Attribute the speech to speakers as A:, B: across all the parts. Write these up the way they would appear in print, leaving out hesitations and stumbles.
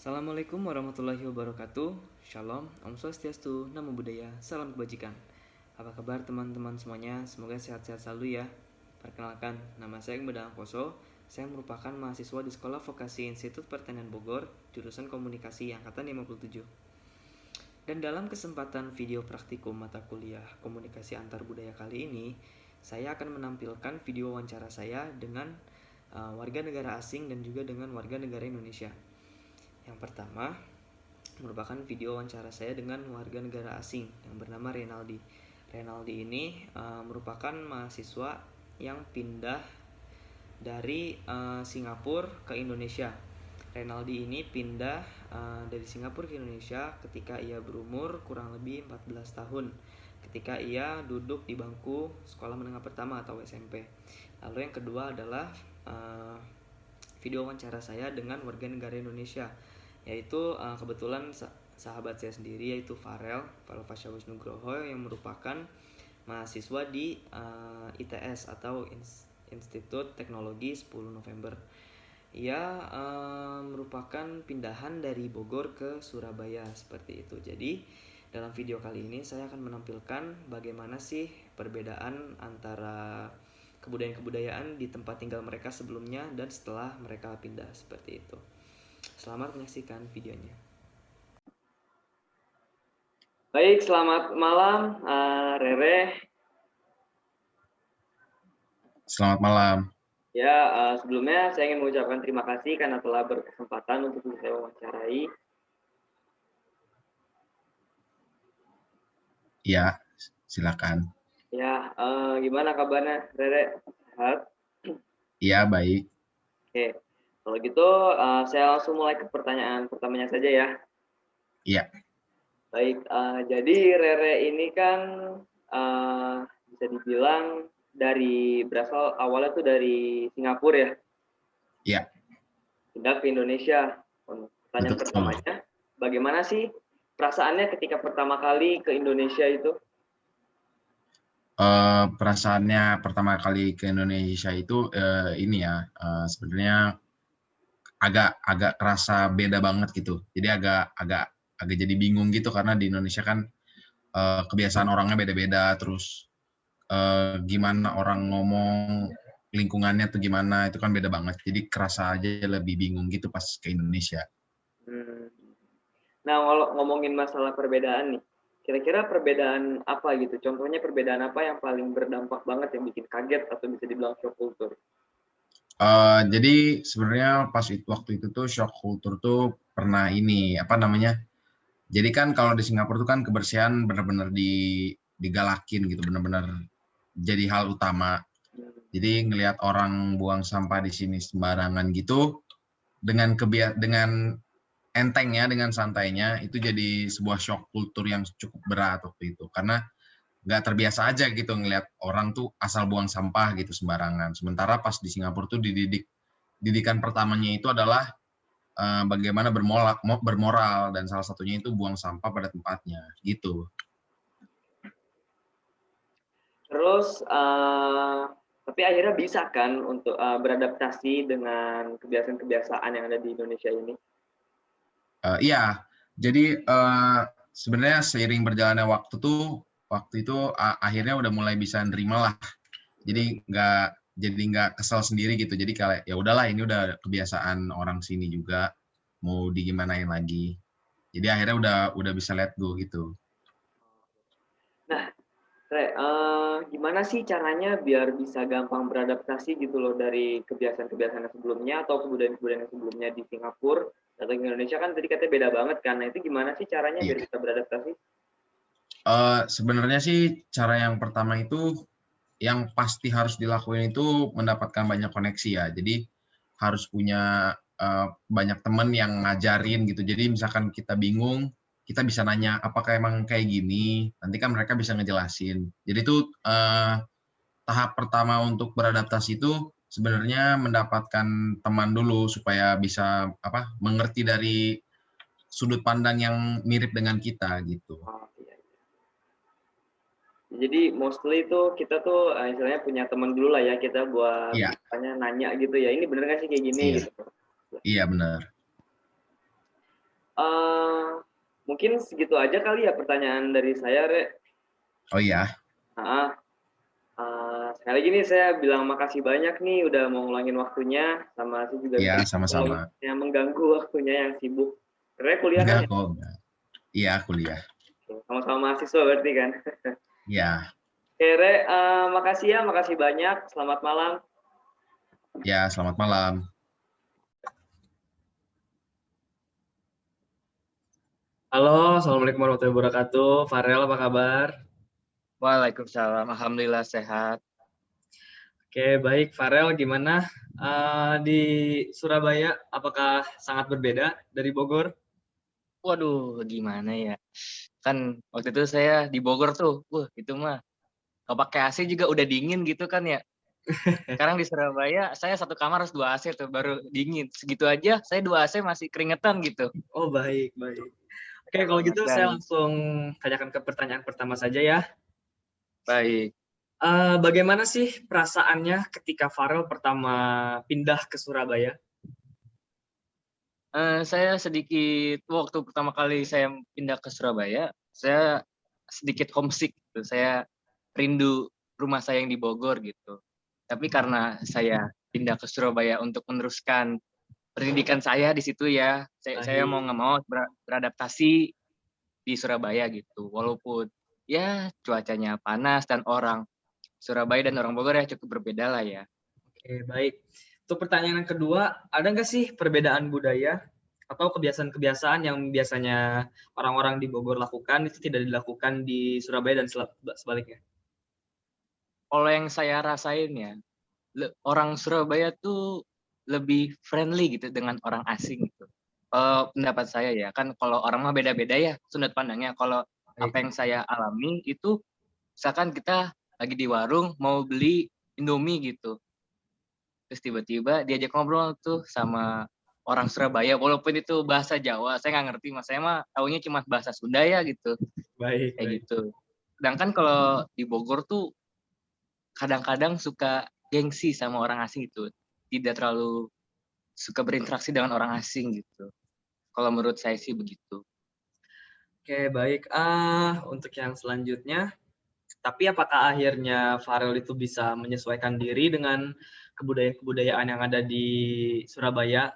A: Assalamualaikum warahmatullahi wabarakatuh. Shalom, Om Swastiastu, Namo Buddhaya, Salam Kebajikan. Apa kabar teman-teman semuanya? Semoga sehat-sehat selalu ya. Perkenalkan, nama saya Medang Koso. Saya merupakan mahasiswa di Sekolah Vokasi Institut Pertanian Bogor, jurusan Komunikasi Angkatan 57. Dan dalam kesempatan video praktikum mata kuliah Komunikasi Antar Budaya kali ini, saya akan menampilkan video wawancara saya dengan warga negara asing dan juga dengan warga negara Indonesia. Yang pertama merupakan video wawancara saya dengan warga negara asing yang bernama Renaldi. Renaldi ini merupakan mahasiswa yang pindah dari Singapura ke Indonesia. Renaldi ini pindah dari Singapura ke Indonesia ketika ia berumur kurang lebih 14 tahun, ketika ia duduk di bangku sekolah menengah pertama atau SMP. Lalu yang kedua adalah video wawancara saya dengan warga negara Indonesia, yaitu kebetulan sahabat saya sendiri, yaitu Farel Fasyawisnu Nugroho, yang merupakan mahasiswa di ITS atau Institut Teknologi 10 November. Ia merupakan pindahan dari Bogor ke Surabaya, seperti itu. Jadi dalam video kali ini saya akan menampilkan bagaimana sih perbedaan antara kebudayaan-kebudayaan di tempat tinggal mereka sebelumnya dan setelah mereka pindah, seperti itu. Selamat menyaksikan videonya. Baik, selamat malam Rere.
B: Selamat malam.
A: Ya, sebelumnya saya ingin mengucapkan terima kasih karena telah berkesempatan untuk bisa wawancarai.
B: Ya, silakan.
A: Ya, gimana kabarnya Rere? Sehat?
B: Iya, baik.
A: Oke, kalau gitu saya langsung mulai ke pertanyaan pertamanya saja ya.
B: Iya.
A: Baik, jadi Rere ini kan bisa dibilang berasal awalnya tuh dari Singapura ya?
B: Iya.
A: Pindah ke Indonesia. Pertanyaan
B: Betul.
A: pertamanya, bagaimana sih perasaannya ketika pertama kali ke Indonesia itu?
B: Perasaannya pertama kali ke Indonesia itu ini ya, sebenarnya agak kerasa beda banget gitu. Jadi agak jadi bingung gitu karena di Indonesia kan kebiasaan orangnya beda-beda, terus gimana orang ngomong, lingkungannya tuh gimana, itu kan beda banget. Jadi kerasa aja lebih bingung gitu pas ke Indonesia.
A: Nah, kalau ngomongin masalah perbedaan nih, kira-kira perbedaan apa gitu? Contohnya perbedaan apa yang paling berdampak banget yang bikin kaget atau bisa dibilang shock culture?
B: Jadi sebenarnya pas waktu itu tuh shock culture tuh pernah ini, apa namanya, jadi kan kalau di Singapura tuh kan kebersihan benar-benar digalakin gitu, benar-benar jadi hal utama. Jadi ngelihat orang buang sampah di sini sembarangan gitu, dengan entengnya, dengan santainya, itu jadi sebuah shock culture yang cukup berat waktu itu. Karena nggak terbiasa aja gitu ngelihat orang tuh asal buang sampah gitu sembarangan. Sementara pas di Singapura tuh didikan pertamanya itu adalah bagaimana bermoral, dan salah satunya itu buang sampah pada tempatnya gitu.
A: Terus, tapi akhirnya bisa kan untuk beradaptasi dengan kebiasaan-kebiasaan yang ada di Indonesia ini?
B: Iya, jadi sebenarnya seiring berjalannya waktu itu akhirnya udah mulai bisa nerima lah. Jadi nggak kesel sendiri gitu. Jadi kayak ya udahlah, ini udah kebiasaan orang sini juga, mau digimanain lagi. Jadi akhirnya udah bisa let go gitu.
A: Nah, Re, gimana sih caranya biar bisa gampang beradaptasi gitu loh dari kebiasaan-kebiasaan sebelumnya atau kebudayaan-kebudayaan sebelumnya di Singapura atau di Indonesia, kan tadi katanya beda banget kan. Nah, itu gimana sih caranya
B: Iya.
A: biar bisa beradaptasi?
B: Sebenarnya sih cara yang pertama itu yang pasti harus dilakuin itu mendapatkan banyak koneksi ya. Jadi harus punya banyak teman yang ngajarin gitu. Jadi misalkan kita bingung, kita bisa nanya apakah emang kayak gini, nanti kan mereka bisa ngejelasin. Jadi itu tahap pertama untuk beradaptasi itu sebenarnya mendapatkan teman dulu supaya bisa mengerti dari sudut pandang yang mirip dengan kita gitu.
A: Oh, iya. Jadi mostly itu kita tuh istilahnya punya teman dulu lah ya, kita buat
B: Iya,
A: misalnya nanya gitu ya, ini bener nggak sih kayak gini
B: iya,
A: gitu.
B: iya benar.
A: Eh, mungkin segitu aja kali ya pertanyaan dari saya, Re.
B: Oh iya,
A: Ah, sekali lagi nih saya bilang makasih banyak nih udah mau ngulangin waktunya, sama saya juga
B: iya
A: minta kalau
B: sama-sama.
A: yang mengganggu waktunya yang sibuk. Re kuliah kan
B: Enggak
A: ya?
B: kok, enggak. Iya kuliah.
A: Sama-sama mahasiswa berarti kan?
B: Iya,
A: Oke, Re, makasih ya, makasih banyak. Selamat malam.
B: ya selamat malam.
A: Halo, Assalamualaikum warahmatullahi wabarakatuh. Farel, apa kabar?
C: Waalaikumsalam, alhamdulillah sehat.
A: Oke, baik. Farel, gimana di Surabaya? Apakah sangat berbeda dari Bogor?
C: Waduh, gimana ya? Kan waktu itu saya di Bogor tuh, itu mah kalau pakai AC juga udah dingin gitu kan ya. Sekarang di Surabaya saya satu kamar harus 2 AC tuh baru dingin. Segitu aja saya 2 AC masih keringetan gitu.
A: Oh, baik, baik. Oke, kalau gitu saya
C: Dan
A: langsung tanyakan ke pertanyaan pertama saja ya.
C: baik,
A: Bagaimana sih perasaannya ketika Farel pertama pindah ke Surabaya?
C: saya sedikit waktu pertama kali saya pindah ke Surabaya, saya sedikit homesick gitu. Saya rindu rumah saya yang di Bogor gitu. Tapi karena saya pindah ke Surabaya untuk meneruskan pendidikan saya di situ ya, saya mau nggak
A: Baik.
C: mau beradaptasi di Surabaya gitu. Walaupun ya cuacanya panas dan orang Surabaya dan orang Bogor ya cukup berbeda lah ya.
A: Oke, baik. Untuk pertanyaan yang kedua, ada nggak sih perbedaan budaya atau kebiasaan-kebiasaan yang biasanya orang-orang di Bogor lakukan itu tidak dilakukan di Surabaya dan sebaliknya?
C: Kalau yang saya rasain ya, orang Surabaya tuh lebih friendly gitu dengan orang asing gitu. Pendapat saya ya, kan kalau orang mah beda-beda ya sudut pandangnya. Kalau apa
A: Baik.
C: yang saya alami itu, misalkan kita lagi di warung mau beli Indomie gitu, terus tiba-tiba diajak ngobrol tuh sama orang Surabaya, walaupun itu bahasa Jawa, saya nggak ngerti, mas saya mah taunya cuma bahasa Sunda ya gitu,
A: Baik,
C: kayak
A: baik.
C: gitu. Sedangkan kalau di Bogor tuh kadang-kadang suka gengsi sama orang asing gitu, tidak terlalu suka berinteraksi dengan orang asing gitu. Kalau menurut saya sih begitu.
A: Oke, baik. Untuk yang selanjutnya, tapi apakah akhirnya Farel itu bisa menyesuaikan diri dengan kebudayaan-kebudayaan yang ada di Surabaya?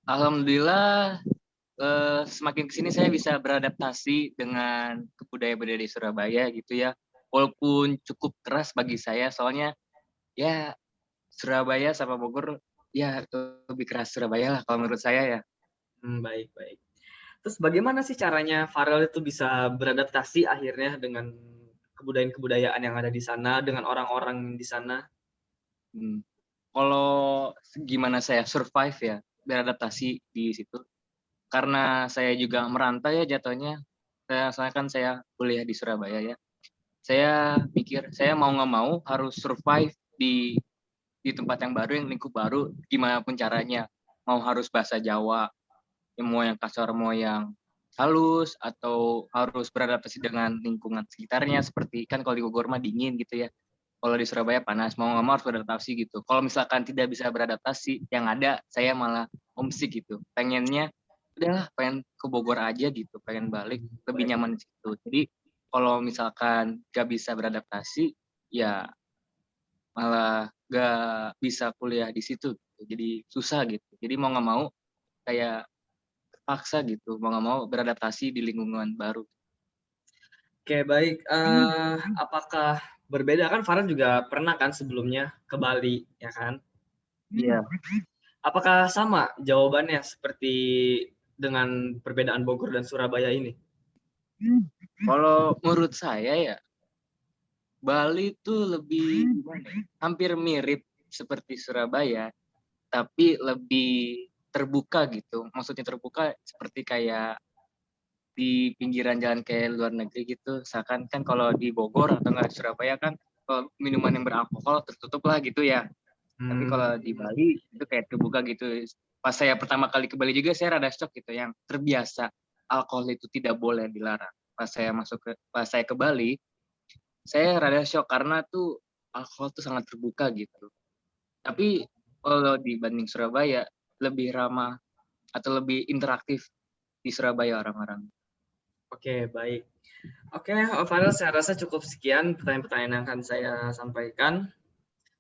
C: Alhamdulillah semakin kesini saya bisa beradaptasi dengan budaya-budaya di Surabaya gitu ya. Walaupun cukup keras bagi saya, soalnya ya Surabaya sama Bogor ya lebih keras Surabaya lah kalau menurut saya ya.
A: Baik, baik. Terus bagaimana sih caranya Farel itu bisa beradaptasi akhirnya dengan kebudayaan-kebudayaan yang ada di sana, dengan orang-orang di sana?
C: Hmm. Kalau gimana saya survive ya, beradaptasi di situ. Karena saya juga merantau ya jatuhnya. Soalnya kan saya kuliah di Surabaya ya. Saya pikir saya mau nggak mau harus survive di tempat yang baru, yang lingkup baru, gimana pun caranya. Mau harus bahasa Jawa, mau yang kasar, mau yang halus, atau harus beradaptasi dengan lingkungan sekitarnya, seperti kan kalau di Bogor mah dingin gitu ya. Kalau di Surabaya panas, mau nggak mau harus beradaptasi gitu. Kalau misalkan tidak bisa beradaptasi, yang ada saya malah homesick gitu. Pengennya, udahlah pengen ke Bogor aja gitu, pengen balik, lebih
A: Baik.
C: nyaman di situ. Jadi kalau misalkan nggak bisa beradaptasi, ya malah nggak bisa kuliah di situ. Gitu. Jadi susah gitu. Jadi mau nggak mau kayak terpaksa gitu, mau nggak mau beradaptasi di lingkungan baru.
A: Oke, baik. Apakah berbeda kan Farel juga pernah kan sebelumnya ke Bali, ya kan?
C: Iya.
A: Apakah sama jawabannya seperti dengan perbedaan Bogor dan Surabaya ini?
C: Kalau menurut saya ya, Bali tuh lebih gimana ya, hampir mirip seperti Surabaya, tapi lebih terbuka gitu. Maksudnya terbuka seperti kayak di pinggiran jalan kayak luar negeri gitu. Misalkan kan kalau di Bogor atau nggak di Surabaya kan kalau minuman yang beralkohol tertutup lah gitu ya. Tapi kalau di Bali itu kayak terbuka gitu. Pas saya pertama kali ke Bali juga saya rada shock gitu, yang terbiasa alkohol itu tidak boleh, dilarang. Pas saya ke Bali, saya rada shock karena tuh alkohol tuh sangat terbuka gitu. Tapi kalau dibanding Surabaya lebih ramah atau lebih interaktif di Surabaya orang-orang.
A: Oke, baik. Oke, Farel, saya rasa cukup sekian pertanyaan-pertanyaan yang akan saya sampaikan.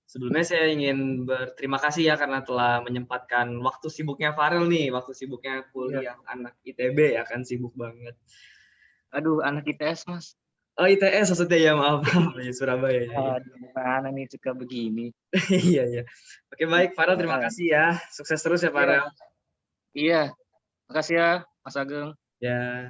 A: Sebelumnya saya ingin berterima kasih ya karena telah menyempatkan waktu sibuknya Farel nih, waktu sibuknya kuliah anak ITB ya kan, sibuk banget.
C: Aduh, anak ITS, Mas.
A: Oh, ITS maksudnya ya, maaf, di Surabaya. Ya.
C: Mana nih suka begini.
A: Iya, iya. Oke, baik, Farel, terima kasih ya. Sukses terus ya, Farel.
C: Iya, makasih ya, Mas Ageng.
A: Ya.